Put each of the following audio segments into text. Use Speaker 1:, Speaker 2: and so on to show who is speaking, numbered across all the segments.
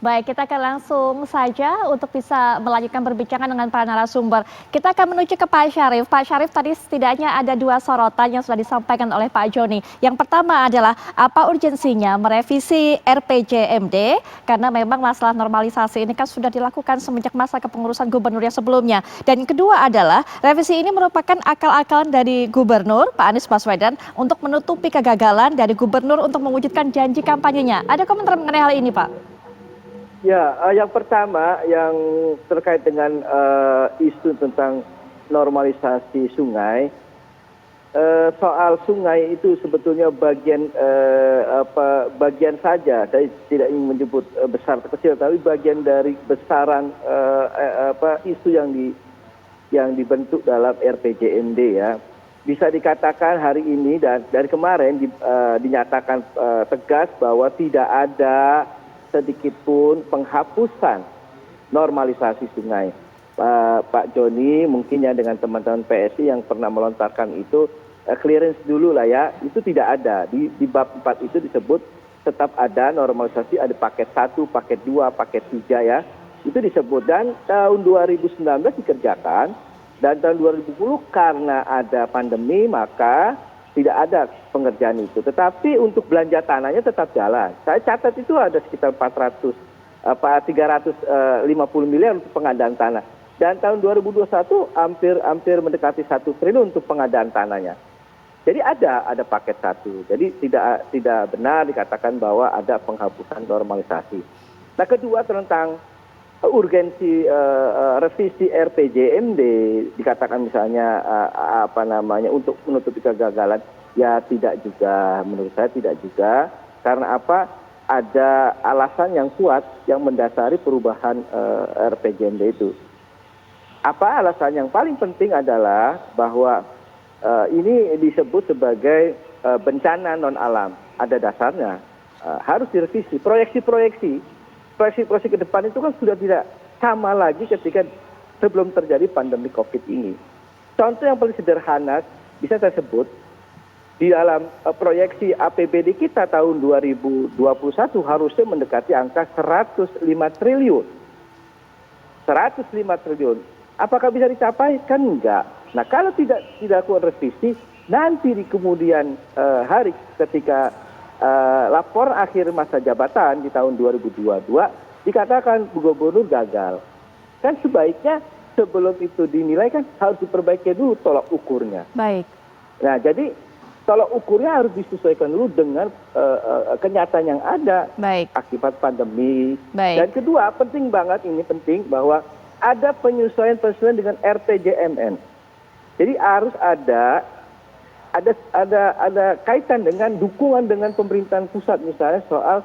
Speaker 1: Baik, kita akan langsung saja untuk bisa melanjutkan perbincangan dengan para narasumber. Kita akan menuju ke Pak Syarif. Pak Syarif, tadi setidaknya ada dua sorotan yang sudah disampaikan oleh Pak Joni. Yang pertama adalah apa urgensinya merevisi RPJMD karena memang masalah normalisasi ini kan sudah dilakukan semenjak masa kepengurusan gubernur yang sebelumnya. Dan yang kedua adalah revisi ini merupakan akal-akalan dari gubernur Pak Anies Baswedan untuk menutupi kegagalan dari gubernur untuk mewujudkan janji kampanyenya. Ada komentar mengenai hal ini, Pak?
Speaker 2: Ya, yang pertama yang terkait dengan isu tentang normalisasi sungai, soal sungai itu sebetulnya bagian saja. Saya tidak ingin menyebut besar atau kecil, tapi bagian dari besaran isu yang dibentuk dalam RPJMD ya. Bisa dikatakan hari ini dan dari kemarin dinyatakan tegas bahwa tidak ada sedikit pun penghapusan normalisasi sungai. Pak Joni mungkin ya dengan teman-teman PSI yang pernah melontarkan itu clearance dulu lah ya, itu tidak ada. Di bab 4 itu disebut tetap ada normalisasi, ada paket 1, paket 2, paket 3 ya. Itu disebut dan tahun 2019 dikerjakan dan tahun 2020 karena ada pandemi maka tidak ada pengerjaan itu. Tetapi untuk belanja tanahnya tetap jalan. Saya catat itu ada sekitar 350 miliar untuk pengadaan tanah. Dan tahun 2021 hampir mendekati 1 triliun untuk pengadaan tanahnya. Jadi ada paket 1. Jadi tidak benar dikatakan bahwa ada penghapusan normalisasi. Nah, kedua tentang urgensi revisi RPJMD dikatakan misalnya untuk menutupi kegagalan, ya tidak juga, menurut saya tidak juga. Karena apa? Ada alasan yang kuat yang mendasari perubahan RPJMD itu. Apa alasan yang paling penting adalah bahwa ini disebut sebagai bencana non alam, ada dasarnya, harus direvisi. Proyeksi ke depan itu kan sudah tidak sama lagi ketika sebelum terjadi pandemi COVID ini. Contoh yang paling sederhana bisa saya sebut, di dalam proyeksi APBD kita tahun 2021 harusnya mendekati angka 105 triliun. 105 triliun. Apakah bisa dicapai? Kan enggak. Nah, kalau tidak dilakukan revisi, nanti di kemudian hari ketika laporan akhir masa jabatan di tahun 2022 dikatakan gubernur gagal. Kan sebaiknya sebelum itu dinilai kan harus diperbaiki dulu tolak ukurnya.
Speaker 1: Baik.
Speaker 2: Nah, jadi tolak ukurnya harus disesuaikan dulu dengan kenyataan yang ada.
Speaker 1: Baik.
Speaker 2: Akibat pandemi.
Speaker 1: Baik.
Speaker 2: Dan kedua, penting banget ini bahwa ada penyesuaian dengan RPJMN. Jadi harus ada kaitan dengan dukungan dengan pemerintahan pusat, misalnya soal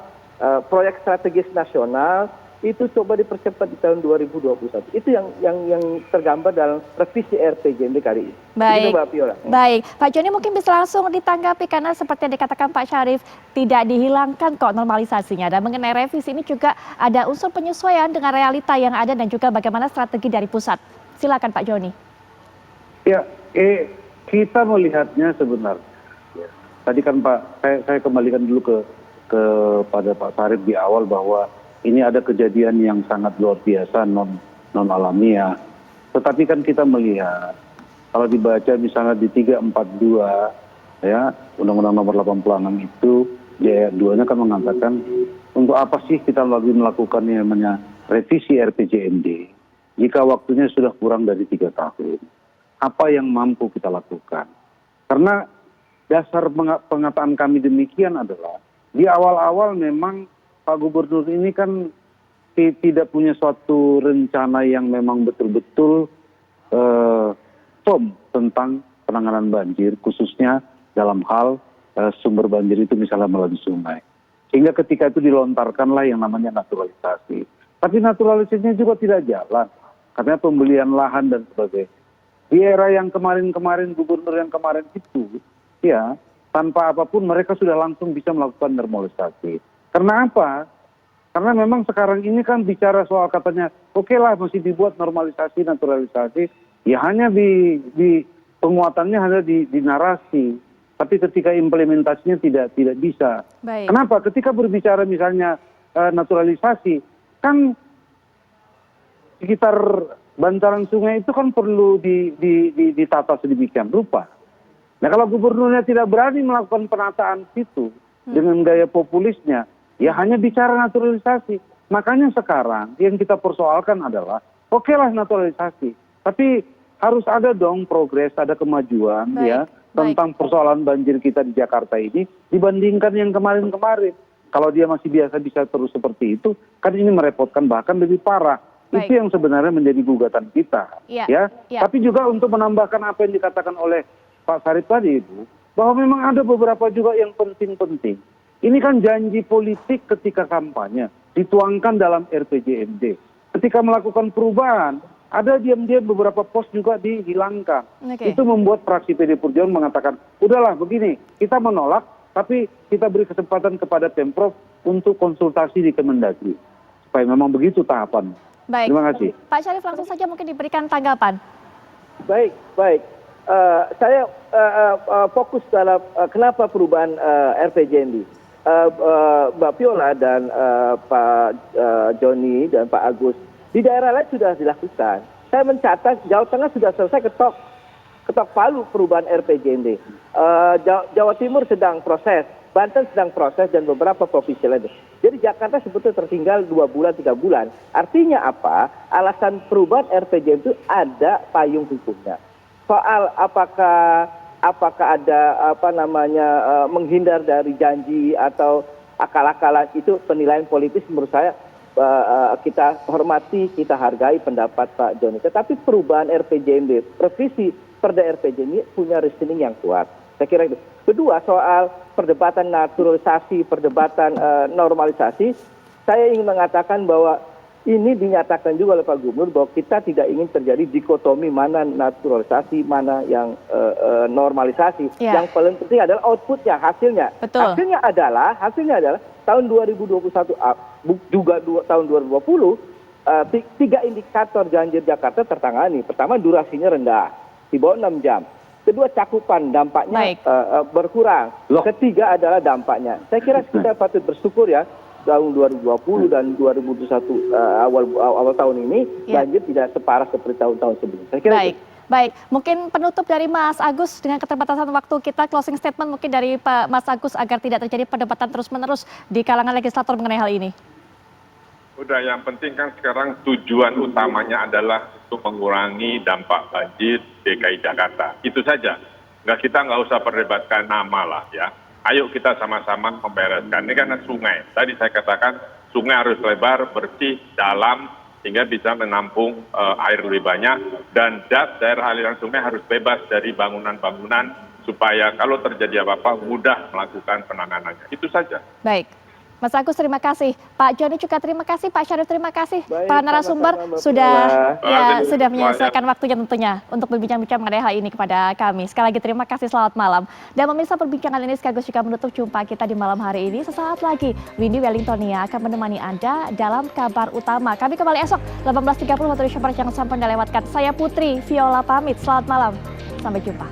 Speaker 2: proyek strategis nasional itu coba dipercepat di tahun 2021. Itu yang tergambar dalam revisi RPJMD kali ini.
Speaker 1: Baik.
Speaker 2: Mbak Viola.
Speaker 1: Baik, Pak Joni mungkin bisa langsung ditanggapi karena seperti yang dikatakan Pak Syarif tidak dihilangkan kok normalisasinya, dan mengenai revisi ini juga ada unsur penyesuaian dengan realita yang ada dan juga bagaimana strategi dari pusat. Silakan Pak Joni.
Speaker 3: Ya, kita melihatnya sebenarnya, tadi kan Pak, saya kembalikan dulu kepada Pak Syarif di awal bahwa ini ada kejadian yang sangat luar biasa non alamiah. Tetapi kan kita melihat kalau dibaca misalnya di 342 ya Undang-Undang Nomor 86 itu di ayat 2-nya kan mengatakan untuk apa sih kita lagi melakukan yang namanya revisi RPJMD jika waktunya sudah kurang dari 3 tahun. Apa yang mampu kita lakukan? Karena dasar pengataan kami demikian adalah di awal-awal memang Pak Gubernur ini kan tidak punya suatu rencana yang memang betul-betul firm tentang penanganan banjir, khususnya dalam hal sumber banjir itu misalnya melalui sungai. Sehingga ketika itu dilontarkanlah yang namanya naturalisasi. Tapi naturalisasinya juga tidak jalan, karena pembelian lahan dan sebagainya. Di era yang kemarin-kemarin, gubernur yang kemarin itu, ya tanpa apapun mereka sudah langsung bisa melakukan normalisasi. Karena apa? Karena memang sekarang ini kan bicara soal katanya, oke lah masih dibuat normalisasi, naturalisasi, ya hanya di penguatannya hanya di narasi. Tapi ketika implementasinya tidak bisa.
Speaker 1: Baik.
Speaker 3: Kenapa? Ketika berbicara misalnya naturalisasi, kan sekitar bantaran sungai itu kan perlu ditata sedemikian rupa. Nah kalau gubernurnya tidak berani melakukan penataan situ dengan gaya populisnya, ya hanya bicara naturalisasi. Makanya sekarang yang kita persoalkan adalah, oke lah naturalisasi, tapi harus ada dong progres, ada kemajuan ya tentang persoalan banjir kita di Jakarta ini dibandingkan yang kemarin-kemarin. Kalau dia masih biasa bisa terus seperti itu, kan ini merepotkan bahkan lebih parah. Itu yang sebenarnya menjadi gugatan kita, ya. Tapi juga untuk menambahkan apa yang dikatakan oleh Pak Sarip tadi itu, bahwa memang ada beberapa juga yang penting-penting. Ini kan janji politik ketika kampanye dituangkan dalam RPJMD. Ketika melakukan perubahan, ada diam-diam beberapa pos juga dihilangkan. Itu membuat fraksi PD Perjuangan mengatakan, udahlah begini, kita menolak, tapi kita beri kesempatan kepada Pemprov untuk konsultasi di Kemendagri. Supaya memang begitu tahapan.
Speaker 1: Baik.
Speaker 3: Terima kasih.
Speaker 1: Pak Syarif langsung saja mungkin diberikan tanggapan.
Speaker 2: Baik. Saya fokus dalam kenapa perubahan RPJMD. Mbak Viola dan Pak Joni dan Pak Agus di daerah lain sudah dilakukan. Saya mencatat Jawa Tengah sudah selesai ketok palu perubahan RPJMD. Jawa Timur sedang proses, Banten sedang proses dan beberapa provinsi lain. Jadi Jakarta sebetulnya tertinggal 2 bulan 3 bulan. Artinya apa? Alasan perubahan RPJMD itu ada payung hukumnya. Soal apakah ada menghindar dari janji atau akal-akalan, itu penilaian politis menurut saya kita hormati, kita hargai pendapat Pak Joni. Tetapi perubahan RPJMD, revisi Perda RPJMD punya reasoning yang kuat. Saya kira itu. Kedua, soal perdebatan naturalisasi, perdebatan normalisasi, saya ingin mengatakan bahwa ini dinyatakan juga oleh Pak Gubernur bahwa kita tidak ingin terjadi dikotomi mana naturalisasi, mana yang normalisasi. Yang paling penting adalah outputnya, hasilnya.
Speaker 1: Betul.
Speaker 2: Hasilnya adalah tahun 2021 juga tahun 2020 3 indikator banjir Jakarta tertangani. Pertama, durasinya rendah, di bawah 6 jam. Kedua, cakupan dampaknya berkurang. Ketiga adalah dampaknya. Saya kira kita patut bersyukur ya, tahun 2020 dan 2021 awal tahun ini banjir tidak separah seperti tahun-tahun sebelumnya. Saya kira itu.
Speaker 1: Baik, mungkin penutup dari Mas Agus dengan keterbatasan waktu kita, closing statement mungkin dari Pak Mas Agus agar tidak terjadi perdebatan terus-menerus di kalangan legislator mengenai hal ini.
Speaker 4: Udah, yang penting kan sekarang tujuan utamanya adalah untuk mengurangi dampak banjir DKI Jakarta. Itu saja. Kita nggak usah perdebatkan nama lah ya. Ayo kita sama-sama membereskan. Ini kan sungai. Tadi saya katakan sungai harus lebar, bersih, dalam, sehingga bisa menampung air lebih banyak. Dan daerah aliran sungai harus bebas dari bangunan-bangunan supaya kalau terjadi apa-apa mudah melakukan penanganannya. Itu saja.
Speaker 1: Baik. Mas Agus terima kasih, Pak Joni juga terima kasih, Pak Syarif terima kasih, para narasumber sudah menyelesaikan waktunya tentunya untuk berbincang-bincang mengenai hal ini kepada kami. Sekali lagi terima kasih, selamat malam. Dan pemirsa, perbincangan ini sekaligus juga menutup jumpa kita di malam hari ini. Sesaat lagi Windy Wellingtonia akan menemani Anda dalam kabar utama. Kami kembali esok 18.30 waktu Indonesia Barat, jangan sampai Anda lewatkan. Saya Putri Viola pamit, selamat malam, sampai jumpa.